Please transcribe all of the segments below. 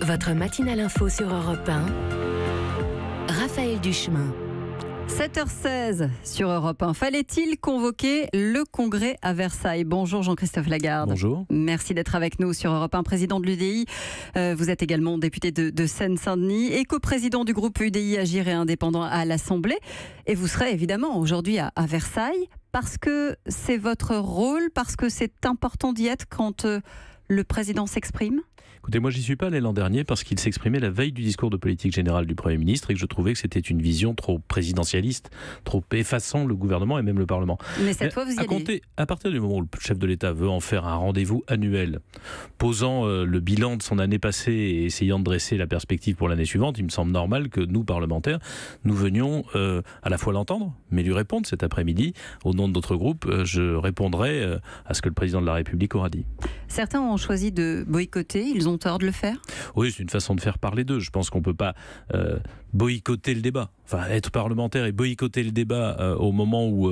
Votre matinale info sur Europe 1, Raphaël Duchemin. 7h16 sur Europe 1. Fallait-il convoquer le congrès à Versailles? Bonjour Jean-Christophe Lagarde. Bonjour. Merci d'être avec nous sur Europe 1, président de l'UDI. Vous êtes également député de Seine-Saint-Denis et coprésident du groupe UDI Agir et Indépendant à l'Assemblée. Et vous serez évidemment aujourd'hui à Versailles parce que c'est votre rôle, parce que c'est important d'y être quand le président s'exprime? Écoutez, moi j'y suis pas allé l'an dernier parce qu'il s'exprimait la veille du discours de politique générale du Premier ministre et que je trouvais que c'était une vision trop présidentialiste, trop effaçant le gouvernement et même le Parlement. Mais cette fois vous y allez. À partir du moment où le chef de l'État veut en faire un rendez-vous annuel, posant le bilan de son année passée et essayant de dresser la perspective pour l'année suivante, il me semble normal que nous, parlementaires, nous venions à la fois l'entendre, mais lui répondre cet après-midi. Au nom de notre groupe, je répondrai à ce que le président de la République aura dit. Certains ont choisi de boycotter, ils ont tort de le faire? Oui, c'est une façon de faire parler d'eux. Je pense qu'on ne peut pas boycotter le débat. Enfin, être parlementaire et boycotter le débat au moment où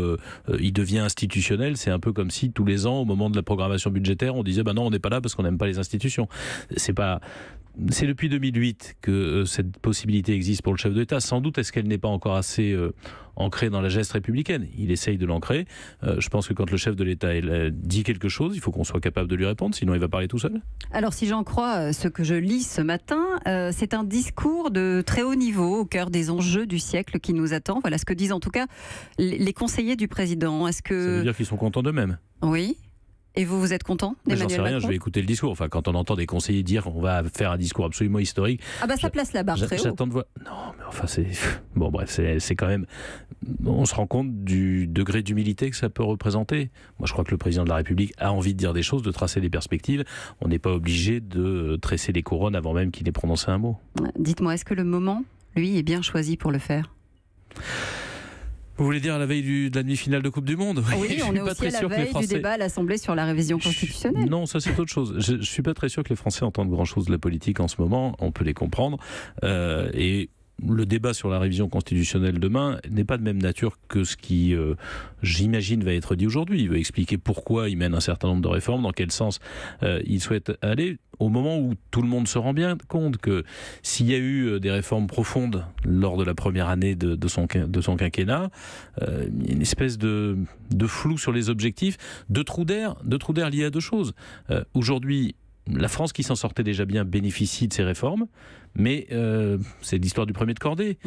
il devient institutionnel, c'est un peu comme si tous les ans, au moment de la programmation budgétaire, on disait non, on n'est pas là parce qu'on n'aime pas les institutions. C'est depuis 2008 que cette possibilité existe pour le chef de l'État. Sans doute est-ce qu'elle n'est pas encore assez ancrée dans la geste républicaine. Il essaye de l'ancrer. Je pense que quand le chef de l'État dit quelque chose, il faut qu'on soit capable de lui répondre, sinon il va parler tout seul. Alors si j'en crois ce que je lis ce matin, c'est un discours de très haut niveau au cœur des enjeux du siècle qui nous attend. Voilà ce que disent en tout cas les conseillers du président. Est-ce que... Ça veut dire qu'ils sont contents d'eux-mêmes. Oui. Et vous êtes content d'Emmanuel Macron? J'en sais rien, je vais écouter le discours. Enfin, quand on entend des conseillers dire on va faire un discours absolument historique... Ah bah ça place la barre très haut. J'attends de voir... Non, mais enfin c'est... Bon bref, c'est quand même... On se rend compte du degré d'humilité que ça peut représenter. Moi je crois que le président de la République a envie de dire des choses, de tracer des perspectives. On n'est pas obligé de tresser les couronnes avant même qu'il ait prononcé un mot. Dites-moi, est-ce que le moment, lui, est bien choisi pour le faire? Vous voulez dire à la veille de la demi-finale de Coupe du Monde? Oui, on est aussi à la veille du débat à l'Assemblée sur la révision constitutionnelle. Non, ça c'est autre chose. Je ne suis pas très sûr que les Français entendent grand-chose de la politique en ce moment. On peut les comprendre. Et le débat sur la révision constitutionnelle demain n'est pas de même nature que ce qui, j'imagine, va être dit aujourd'hui. Il veut expliquer pourquoi il mène un certain nombre de réformes, dans quel sens il souhaite aller, au moment où tout le monde se rend bien compte que s'il y a eu des réformes profondes lors de la première année de son quinquennat, il y a une espèce de flou sur les objectifs, de trou d'air lié à deux choses. Aujourd'hui, la France, qui s'en sortait déjà bien, bénéficie de ces réformes, mais c'est l'histoire du premier de cordée.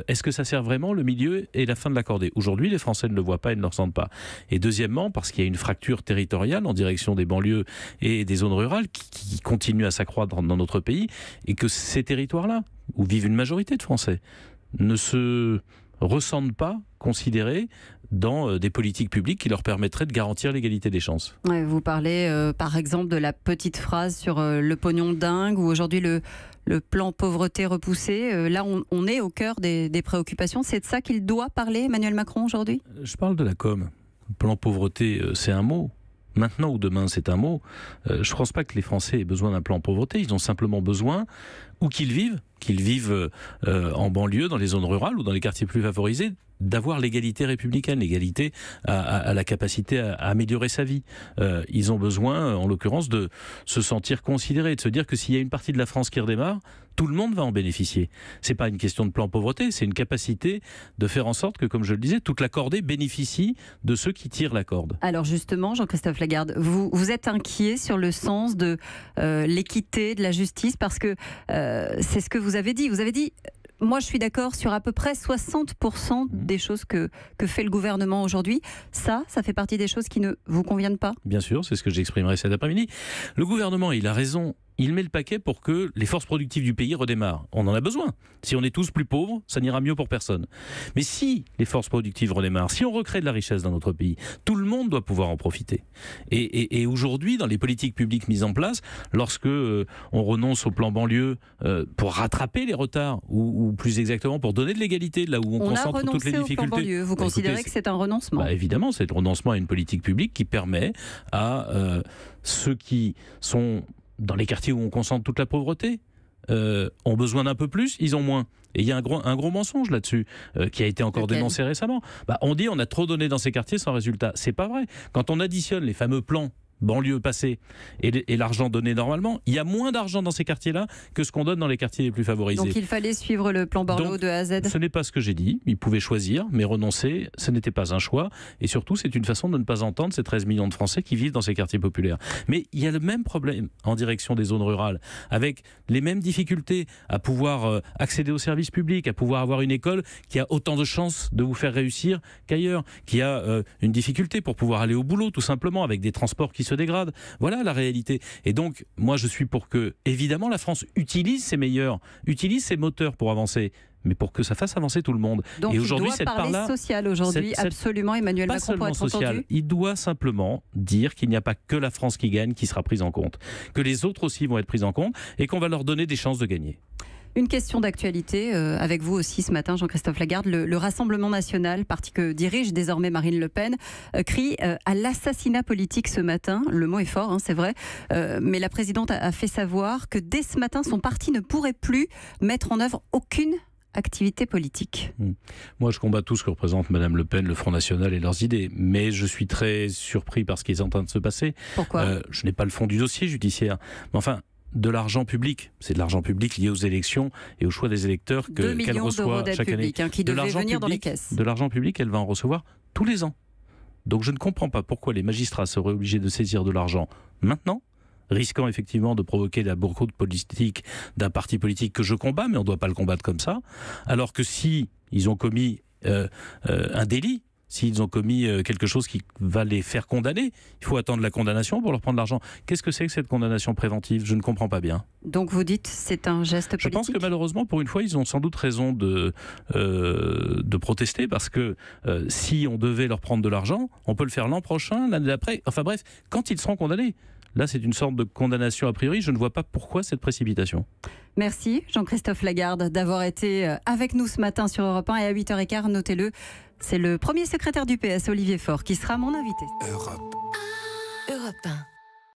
Est-ce que ça sert vraiment le milieu et la fin de la cordée? Aujourd'hui, les Français ne le voient pas et ne le ressentent pas. Et deuxièmement, parce qu'il y a une fracture territoriale en direction des banlieues et des zones rurales qui continue à s'accroître dans notre pays, et que ces territoires-là, où vivent une majorité de Français, ne se ressentent pas considérés dans des politiques publiques qui leur permettraient de garantir l'égalité des chances. Ouais, vous parlez par exemple de la petite phrase sur le pognon dingue, ou aujourd'hui le plan pauvreté repoussé. Là, on est au cœur des préoccupations. C'est de ça qu'il doit parler, Emmanuel Macron, aujourd'hui? Je parle de la com. Le plan pauvreté, c'est un mot. Maintenant ou demain, c'est un mot. Je ne pense pas que les Français aient besoin d'un plan pauvreté. Ils ont simplement besoin, où qu'ils vivent en banlieue, dans les zones rurales ou dans les quartiers plus favorisés, d'avoir l'égalité républicaine, l'égalité à la capacité à améliorer sa vie. Ils ont besoin, en l'occurrence, de se sentir considérés, de se dire que s'il y a une partie de la France qui redémarre, tout le monde va en bénéficier. C'est pas une question de plan pauvreté, c'est une capacité de faire en sorte que, comme je le disais, toute la cordée bénéficie de ceux qui tirent la corde. Alors justement, Jean-Christophe Lagarde, vous êtes inquiet sur le sens de l'équité, de la justice, parce que c'est ce que vous avez dit. Vous avez dit... Moi, je suis d'accord sur à peu près 60% des choses que fait le gouvernement aujourd'hui. Ça fait partie des choses qui ne vous conviennent pas? Bien sûr, c'est ce que j'exprimerai cet après-midi. Le gouvernement, il a raison. Il met le paquet pour que les forces productives du pays redémarrent. On en a besoin. Si on est tous plus pauvres, ça n'ira mieux pour personne. Mais si les forces productives redémarrent, si on recrée de la richesse dans notre pays, tout le monde doit pouvoir en profiter. Et aujourd'hui, dans les politiques publiques mises en place, lorsque on renonce au plan banlieue pour rattraper les retards, ou plus exactement pour donner de l'égalité là où on concentre toutes les difficultés. Au plan banlieue. Vous considérez que c'est un renoncement? Évidemment, c'est le renoncement à une politique publique qui permet à ceux qui sont dans les quartiers où on concentre toute la pauvreté, ont besoin d'un peu plus, ils ont moins. Et il y a un gros mensonge là-dessus, qui a été encore dénoncé récemment. On dit on a trop donné dans ces quartiers sans résultat. C'est pas vrai. Quand on additionne les fameux plans banlieue passée et l'argent donné normalement, il y a moins d'argent dans ces quartiers-là que ce qu'on donne dans les quartiers les plus favorisés. Donc il fallait suivre le plan Borloo de A à Z. Ce n'est pas ce que j'ai dit. Ils pouvaient choisir, mais renoncer, ce n'était pas un choix. Et surtout, c'est une façon de ne pas entendre ces 13 millions de Français qui vivent dans ces quartiers populaires. Mais il y a le même problème en direction des zones rurales, avec les mêmes difficultés à pouvoir accéder aux services publics, à pouvoir avoir une école qui a autant de chances de vous faire réussir qu'ailleurs, qui a une difficulté pour pouvoir aller au boulot, tout simplement, avec des transports qui se dégradent. Voilà la réalité. Et donc, moi, je suis pour que, évidemment, la France utilise ses meilleurs, utilise ses moteurs pour avancer, mais pour que ça fasse avancer tout le monde. Donc et aujourd'hui, il doit parler social aujourd'hui, absolument, Emmanuel Macron, pour être social. entendu. Il doit simplement dire qu'il n'y a pas que la France qui gagne qui sera prise en compte, que les autres aussi vont être pris en compte et qu'on va leur donner des chances de gagner. Une question d'actualité avec vous aussi ce matin, Jean-Christophe Lagarde. Le Rassemblement national, parti que dirige désormais Marine Le Pen, crie à l'assassinat politique ce matin. Le mot est fort, hein, c'est vrai. Mais la présidente a fait savoir que dès ce matin, son parti ne pourrait plus mettre en œuvre aucune activité politique. Moi, je combats tout ce que représente Madame Le Pen, le Front National et leurs idées. Mais je suis très surpris par ce qui est en train de se passer. Pourquoi ? Je n'ai pas le fond du dossier judiciaire. Mais enfin, de l'argent public. C'est de l'argent public lié aux élections et au choix des électeurs qu'elle reçoit chaque année. Qui devait venir dans les caisses. De l'argent public, elle va en recevoir tous les ans. Donc je ne comprends pas pourquoi les magistrats seraient obligés de saisir de l'argent maintenant, risquant effectivement de provoquer la boycott politique d'un parti politique que je combats, mais on ne doit pas le combattre comme ça, alors que si ils ont commis un délit, s'ils ont commis quelque chose qui va les faire condamner, il faut attendre la condamnation pour leur prendre l'argent. Qu'est-ce que c'est que cette condamnation préventive ? Je ne comprends pas bien. Donc vous dites c'est un geste politique ? Je pense que malheureusement, pour une fois, ils ont sans doute raison de protester, parce que si on devait leur prendre de l'argent, on peut le faire l'an prochain, l'année d'après, enfin bref, quand ils seront condamnés. Là, c'est une sorte de condamnation a priori. Je ne vois pas pourquoi cette précipitation. Merci Jean-Christophe Lagarde d'avoir été avec nous ce matin sur Europe 1 et à 8h15, notez-le. C'est le premier secrétaire du PS, Olivier Faure, qui sera mon invité. Europe 1.